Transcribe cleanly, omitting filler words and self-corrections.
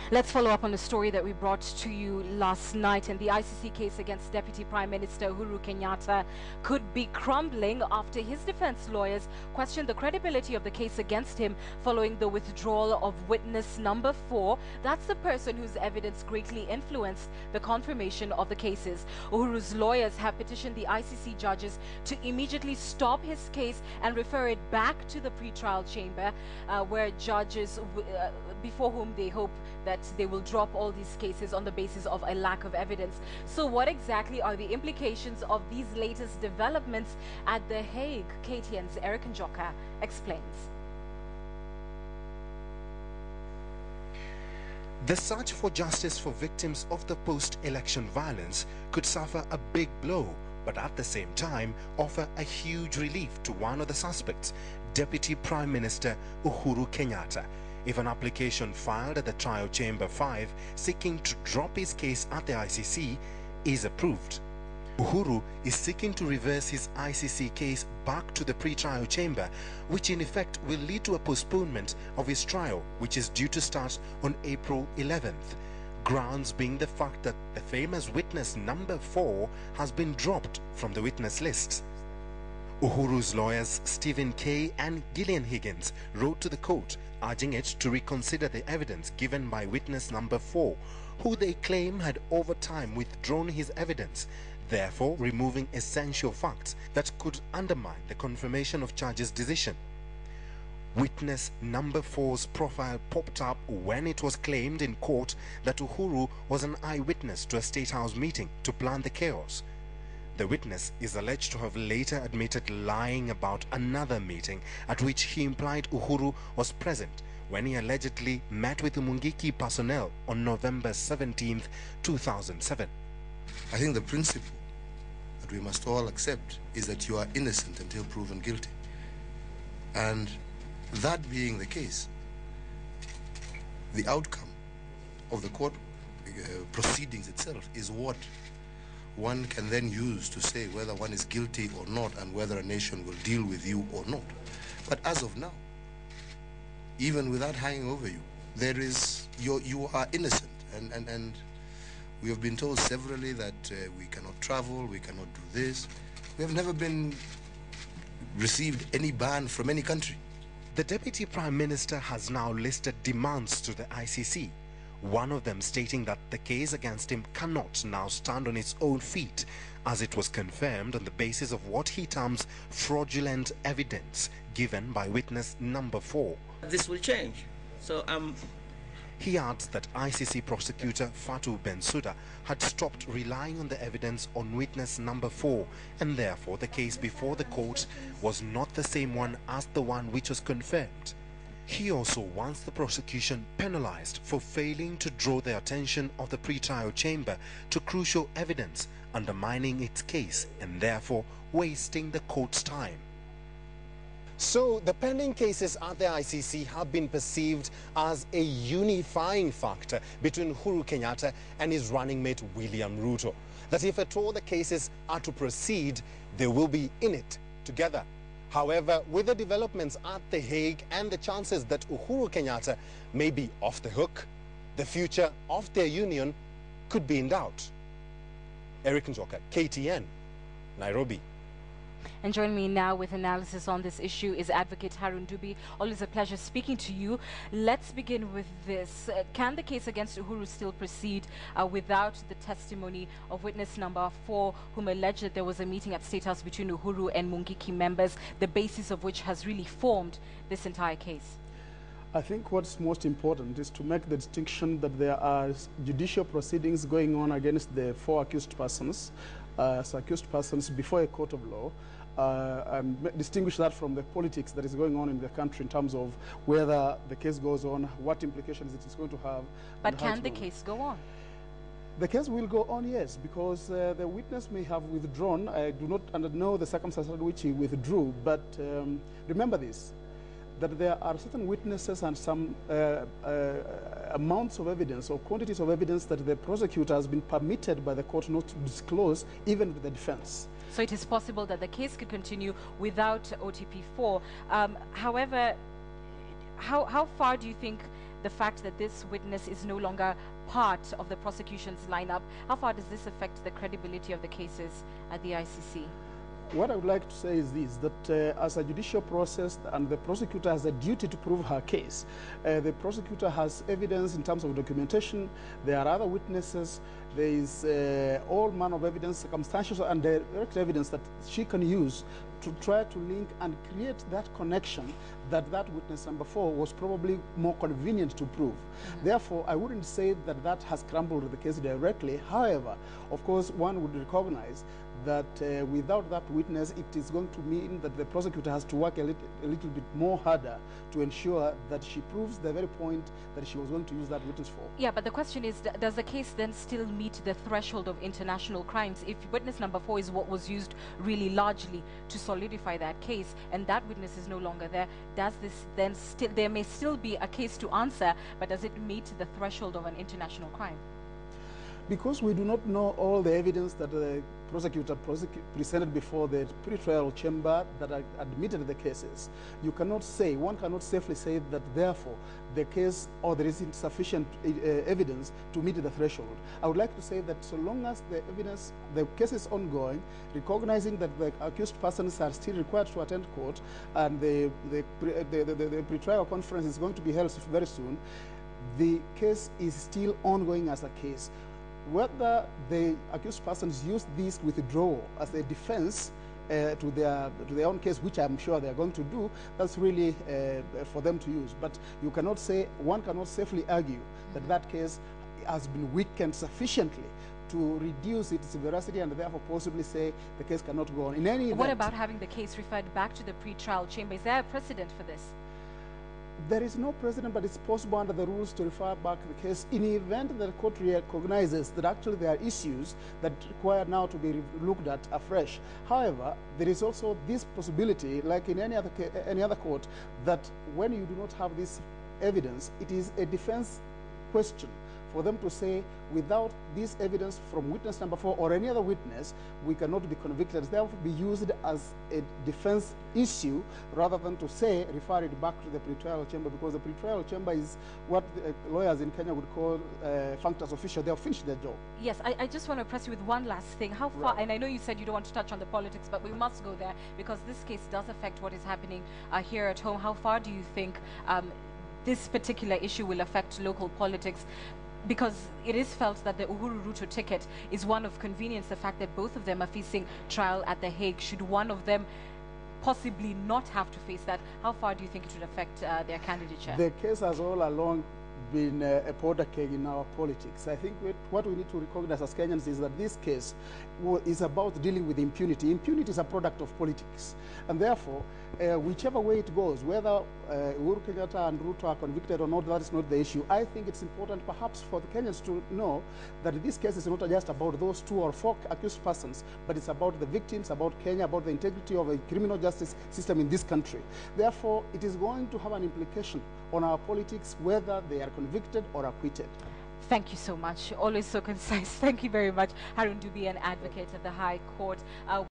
Let's follow up on a story that we brought to you last night. And the ICC case against Deputy Prime Minister Uhuru Kenyatta could be crumbling after his defense lawyers questioned the credibility of the case against him following the withdrawal of witness number 4. That's the person whose evidence greatly influenced the confirmation of the cases. Uhuru's lawyers have petitioned the ICC judges to immediately stop his case and refer it back to the pretrial chamber, where judges, before whom they hope that they will drop all these cases on the basis of a lack of evidence. So what exactly are the implications of these latest developments at The Hague? KTN's Eric Njoka explains. The search for justice for victims of the post-election violence could suffer a big blow, but at the same time offer a huge relief to one of the suspects, Deputy Prime Minister Uhuru Kenyatta, if an application filed at the Trial Chamber 5 seeking to drop his case at the ICC is approved. Uhuru is seeking to reverse his ICC case back to the pre-trial chamber, which in effect will lead to a postponement of his trial, which is due to start on April 11th. Grounds being the fact that the famous witness number 4 has been dropped from the witness list. Uhuru's lawyers Stephen Kay and Gillian Higgins wrote to the court urging it to reconsider the evidence given by witness number 4, who they claim had over time withdrawn his evidence, therefore removing essential facts that could undermine the confirmation of judge's decision. Witness number 4's profile popped up when it was claimed in court that Uhuru was an eyewitness to a State House meeting to plan the chaos. The witness is alleged to have later admitted lying about another meeting at which he implied Uhuru was present when he allegedly met with Mungiki personnel on November 17, 2007. I think the principle that we must all accept is that you are innocent until proven guilty. And that being the case, the outcome of the court proceedings itself is what one can then use to say whether one is guilty or not and whether a nation will deal with you or not. But as of now, even without hanging over you, there is, you are innocent. And we have been told severally that we cannot travel, we cannot do this. We have never been received any ban from any country. The Deputy Prime Minister has now listed demands to the ICC, one of them stating that the case against him cannot now stand on its own feet, as it was confirmed on the basis of what he terms fraudulent evidence given by witness number 4. This will change. So He adds that ICC prosecutor Fatou Bensouda had stopped relying on the evidence on witness number 4, and therefore the case before the court was not the same one as the one which was confirmed. He also wants the prosecution penalized for failing to draw the attention of the pre-trial chamber to crucial evidence, undermining its case and therefore wasting the court's time. So the pending cases at the ICC have been perceived as a unifying factor between Uhuru Kenyatta and his running mate William Ruto. That if at all the cases are to proceed, they will be in it together. However, with the developments at The Hague and the chances that Uhuru Kenyatta may be off the hook, the future of their union could be in doubt. Eric Njoka, KTN, Nairobi. And joining me now with analysis on this issue is Advocate Harun Dubi. Always a pleasure speaking to you. Let's begin with this. Can the case against Uhuru still proceed without the testimony of witness number 4, whom alleged that there was a meeting at State House between Uhuru and Mungiki members, the basis of which has really formed this entire case? I think what's most important is to make the distinction that there are judicial proceedings going on against the 4 accused persons, before a court of law, and distinguish that from the politics that is going on in the country in terms of whether the case goes on, what implications it is going to have. But can the case go on? The case will go on, yes, because the witness may have withdrawn. I do not know the circumstances under which he withdrew, but remember this, that there are certain witnesses and some amounts of evidence or quantities of evidence that the prosecutor has been permitted by the court not to disclose, even to the defense. So it is possible that the case could continue without OTP4. However, how far do you think the fact that this witness is no longer part of the prosecution's lineup, how far does this affect the credibility of the cases at the ICC? What I would like to say is this, that as a judicial process, and the prosecutor has a duty to prove her case. The prosecutor has evidence in terms of documentation. There are other witnesses. There is all manner of evidence, circumstantial and direct evidence that she can use to try to link and create that connection that that witness number 4 was probably more convenient to prove. Therefore, I wouldn't say that that has crumbled the case directly. However, of course, one would recognize that without that witness, it is going to mean that the prosecutor has to work a little bit more harder to ensure that she proves the very point that she was going to use that witness for. Yeah, but the question is, does the case then still meet the threshold of international crimes? If witness number 4 is what was used really largely to solidify that case, and that witness is no longer there, does this then still, there may still be a case to answer, but does it meet the threshold of an international crime? Because we do not know all the evidence that the prosecutor presented before the pre-trial chamber that admitted the cases, you cannot say, one cannot safely say that therefore the case, or there is insufficient evidence to meet the threshold. I would like to say that so long as the evidence, the case is ongoing, recognizing that the accused persons are still required to attend court, and the pre-trial conference is going to be held very soon, the case is still ongoing as a case. Whether the accused persons use this withdrawal as a defense to their own case, which I'm sure they are going to do, that's really for them to use. But you cannot say, one cannot safely argue that that case has been weakened sufficiently to reduce its veracity and therefore possibly say the case cannot go on. In any event, what about having the case referred back to the pre-trial chamber? Is there a precedent for this? There is no precedent, but it's possible under the rules to refer back the case in the event that the court recognizes that actually there are issues that require now to be looked at afresh. However, there is also this possibility, like in any other court, that when you do not have this evidence, it is a defense question for them to say, without this evidence from witness number 4 or any other witness, we cannot be convicted. Therefore, be used as a defense issue rather than to say, refer it back to the pre-trial chamber, because the pre-trial chamber is what lawyers in Kenya would call functus official. They have finished their job. Yes, I just want to press you with one last thing. How far, Right. and I know you said you don't want to touch on the politics, but we must go there because this case does affect what is happening here at home. How far do you think this particular issue will affect local politics? Because it is felt that the Uhuru Ruto ticket is one of convenience, the fact that both of them are facing trial at The Hague. Should one of them possibly not have to face that, how far do you think it would affect their candidature? The case has all along been a powder keg in our politics. I think what we need to recognize as Kenyans is that this case is about dealing with impunity. Impunity is a product of politics. And therefore, whichever way it goes, whether Uhuru Kenyatta and Ruto are convicted or not, that is not the issue. I think it's important perhaps for the Kenyans to know that this case is not just about those 2 or 4 accused persons, but it's about the victims, about Kenya, about the integrity of a criminal justice system in this country. Therefore, it is going to have an implication on our politics, whether they are convicted or acquitted. Thank you so much. Always so concise. Thank you very much. Harun Dubi, an advocate at the High Court.